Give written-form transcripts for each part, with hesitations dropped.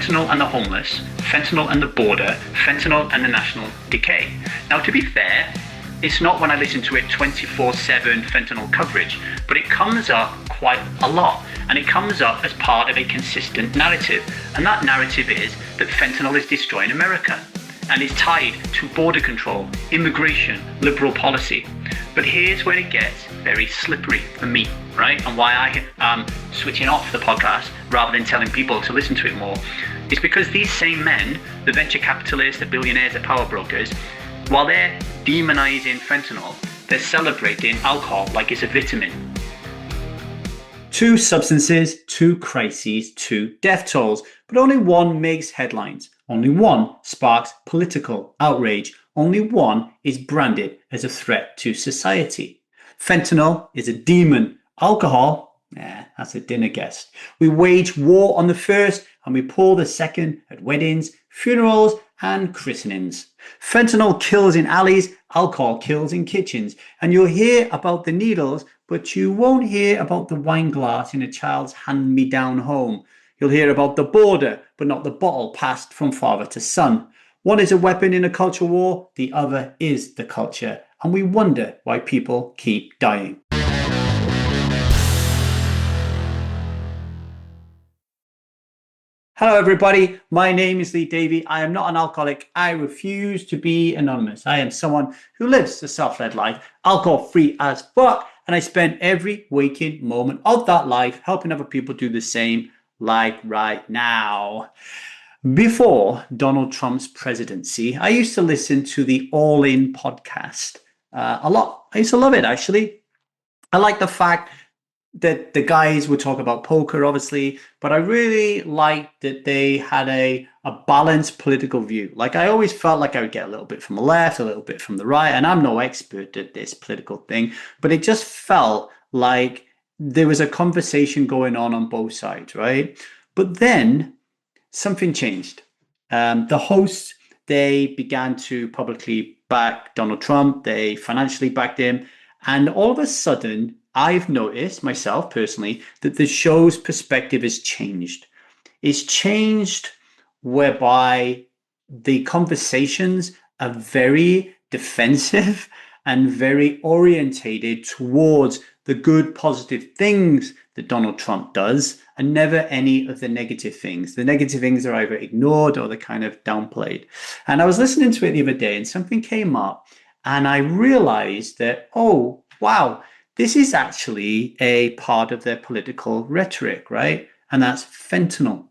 fentanyl and the homeless, fentanyl and the border, fentanyl and the national decay. Now, to be fair, it's not when I listen to it 24/7 fentanyl coverage, but it comes up quite a lot, and it comes up as part of a consistent narrative. And that narrative is that fentanyl is destroying America, and is tied to border control, immigration, liberal policy. But here's where it gets very slippery for me, right? And why I am switching off the podcast rather than telling people to listen to it more. It's because these same men, the venture capitalists, the billionaires, the power brokers, while they're demonizing fentanyl, they're celebrating alcohol like it's a vitamin. 2 substances, 2 crises, 2 death tolls, but only one makes headlines. Only one sparks political outrage. Only one is branded as a threat to society. Fentanyl is a demon. Alcohol, that's a dinner guest. We wage war on the first and we pull the second at weddings, funerals, and christenings. Fentanyl kills in alleys, alcohol kills in kitchens. And you'll hear about the needles, but you won't hear about the wine glass in a child's hand-me-down home. You'll hear about the border, but not the bottle passed from father to son. One is a weapon in a culture war, the other is the culture. And we wonder why people keep dying. Hello everybody, my name is LeeDavy. I am not an alcoholic. I refuse to be anonymous. I am someone who lives a self-led life, alcohol-free as fuck, and I spend every waking moment of that life helping other people do the same, like right now. Before Donald Trump's presidency, I used to listen to the All In podcast a lot. I used to love it, actually. I like the fact that the guys would talk about poker, obviously, but I really liked that they had a balanced political view. Like, I always felt like I would get a little bit from the left, a little bit from the right, and I'm no expert at this political thing, but it just felt like there was a conversation going on both sides, right? But then something changed. The hosts, they began to publicly back Donald Trump. They financially backed him. And all of a sudden, I've noticed myself personally that the show's perspective has changed. It's changed whereby the conversations are very defensive and very orientated towards the good, positive things that Donald Trump does, and never any of the negative things. The negative things are either ignored or they're kind of downplayed. And I was listening to it the other day and something came up and I realized that, oh, wow, this is actually a part of their political rhetoric, right? And that's fentanyl.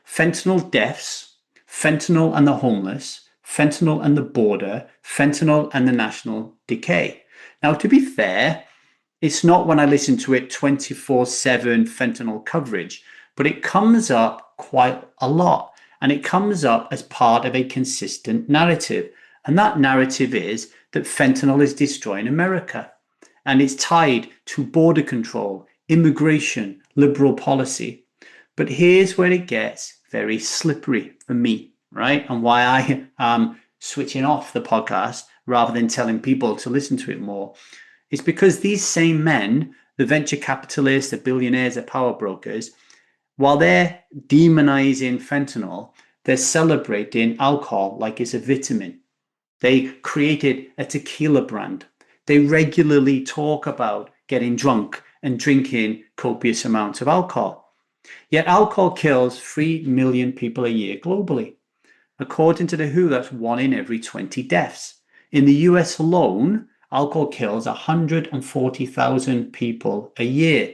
Fentanyl deaths, fentanyl and the homeless, fentanyl and the border, fentanyl and the national decay. Now, to be fair, it's not when I listen to it 24/7 fentanyl coverage, but it comes up quite a lot. And it comes up as part of a consistent narrative. And that narrative is that fentanyl is destroying America. And it's tied to border control, immigration, liberal policy. But here's where it gets very slippery for me, right? And why I am switching off the podcast rather than telling people to listen to it more. It's because these same men, the venture capitalists, the billionaires, the power brokers, while they're demonizing fentanyl, they're celebrating alcohol like it's a vitamin. They created a tequila brand. They regularly talk about getting drunk and drinking copious amounts of alcohol. Yet alcohol kills 3 million people a year globally. According to the WHO, that's 1 in every 20 deaths. In the US alone, alcohol kills 140,000 people a year.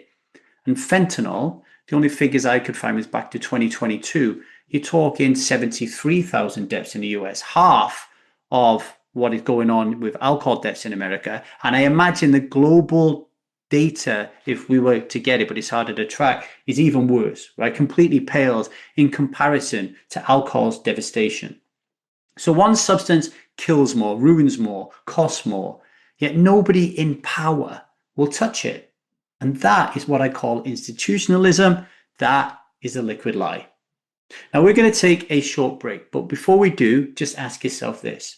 And fentanyl, the only figures I could find was back to 2022. You're talking 73,000 deaths in the US, half of what is going on with alcohol deaths in America. And I imagine the global data, if we were to get it, but it's harder to track, is even worse, right? Completely pales in comparison to alcohol's devastation. So one substance kills more, ruins more, costs more, yet nobody in power will touch it. And that is what I call institutionalism. That is a liquid lie. Now we're going to take a short break, but before we do, just ask yourself this.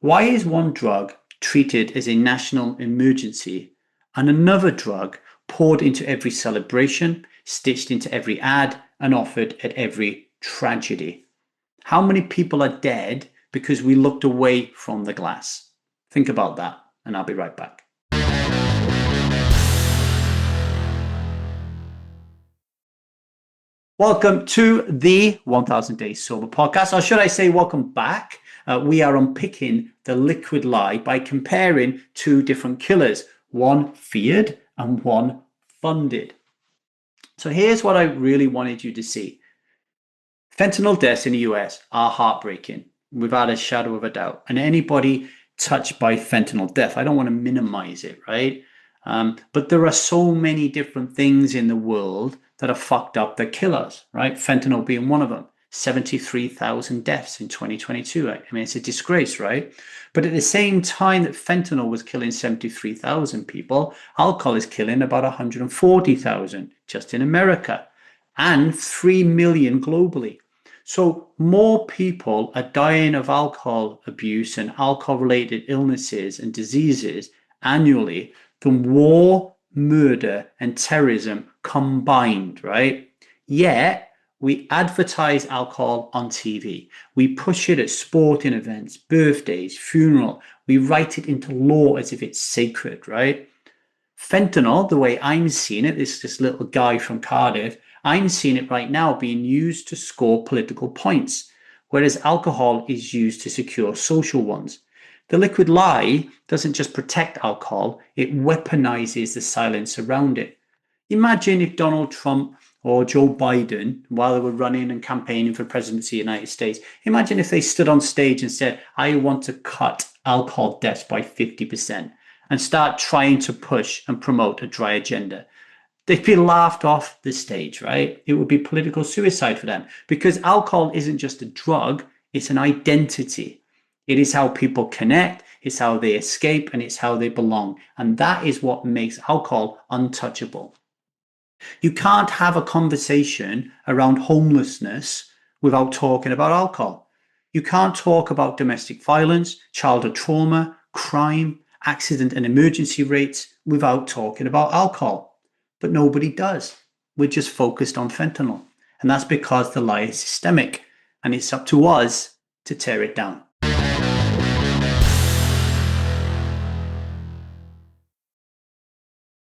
Why is one drug treated as a national emergency and another drug poured into every celebration, stitched into every ad, and offered at every tragedy. How many people are dead because we looked away from the glass? Think about that, and I'll be right back. Welcome to the 1000 Days Sober podcast, or should I say welcome back. We are unpicking the liquid lie by comparing two different killers, one feared and one funded. So here's what I really wanted you to see. Fentanyl deaths in the US are heartbreaking, without a shadow of a doubt. And anybody touched by fentanyl death, I don't want to minimize it, right? But there are so many different things in the world that are fucked up that kill us, right? Fentanyl being one of them. 73,000 deaths in 2022. I mean, it's a disgrace, right? But at the same time that fentanyl was killing 73,000 people, alcohol is killing about 140,000 just in America and 3 million globally. So more people are dying of alcohol abuse and alcohol-related illnesses and diseases annually than war, murder, and terrorism combined, right? Yet, we advertise alcohol on TV. We push it at sporting events, birthdays, funeral. We write it into law as if it's sacred, right? Fentanyl, the way I'm seeing it, this little guy from Cardiff, I'm seeing it right now being used to score political points, whereas alcohol is used to secure social ones. The liquid lie doesn't just protect alcohol, it weaponizes the silence around it. Imagine if Donald Trump or Joe Biden, while they were running and campaigning for presidency of the United States, imagine if they stood on stage and said, I want to cut alcohol deaths by 50% and start trying to push and promote a dry agenda. They'd be laughed off the stage, right? It would be political suicide for them because alcohol isn't just a drug, it's an identity. It is how people connect, it's how they escape, and it's how they belong. And that is what makes alcohol untouchable. You can't have a conversation around homelessness without talking about alcohol. You can't talk about domestic violence, childhood trauma, crime, accident and emergency rates without talking about alcohol. But nobody does. We're just focused on fentanyl. And that's because the lie is systemic and it's up to us to tear it down.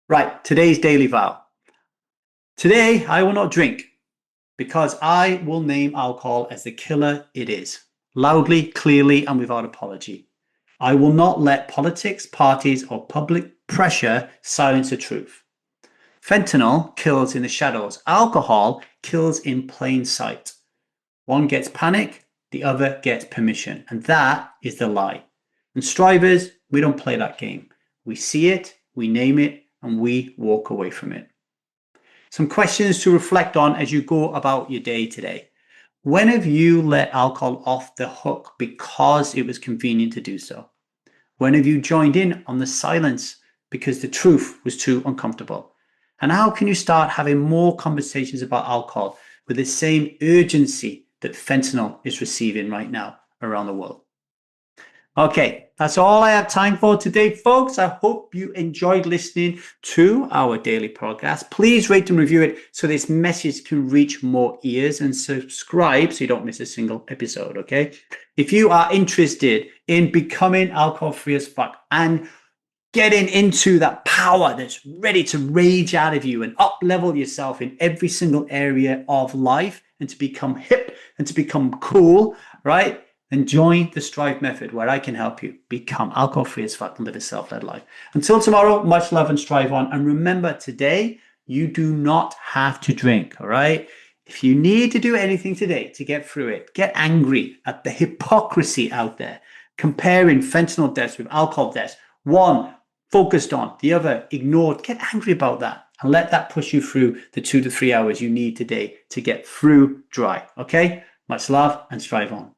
Right, today's daily vow. Today, I will not drink because I will name alcohol as the killer it is, loudly, clearly, and without apology. I will not let politics, parties, or public pressure silence the truth. Fentanyl kills in the shadows. Alcohol kills in plain sight. One gets panic, the other gets permission. And that is the lie. And strivers, we don't play that game. We see it, we name it, and we walk away from it. Some questions to reflect on as you go about your day today. When have you let alcohol off the hook because it was convenient to do so? When have you joined in on the silence because the truth was too uncomfortable? And how can you start having more conversations about alcohol with the same urgency that fentanyl is receiving right now around the world? Okay, that's all I have time for today, folks. I hope you enjoyed listening to our daily podcast. Please rate and review it so this message can reach more ears, and subscribe so you don't miss a single episode, okay? If you are interested in becoming alcohol-free as fuck and getting into that power that's ready to rage out of you and up-level yourself in every single area of life and to become hip and to become cool, right? Then join the Strive Method where I can help you become alcohol-free as fuck and live a self-led life. Until tomorrow, much love and strive on. And remember, today, you do not have to drink, all right? If you need to do anything today to get through it, get angry at the hypocrisy out there, comparing fentanyl deaths with alcohol deaths. One focused on, the other ignored. Get angry about that and let that push you through the 2 to 3 hours you need today to get through dry, okay? Much love and strive on.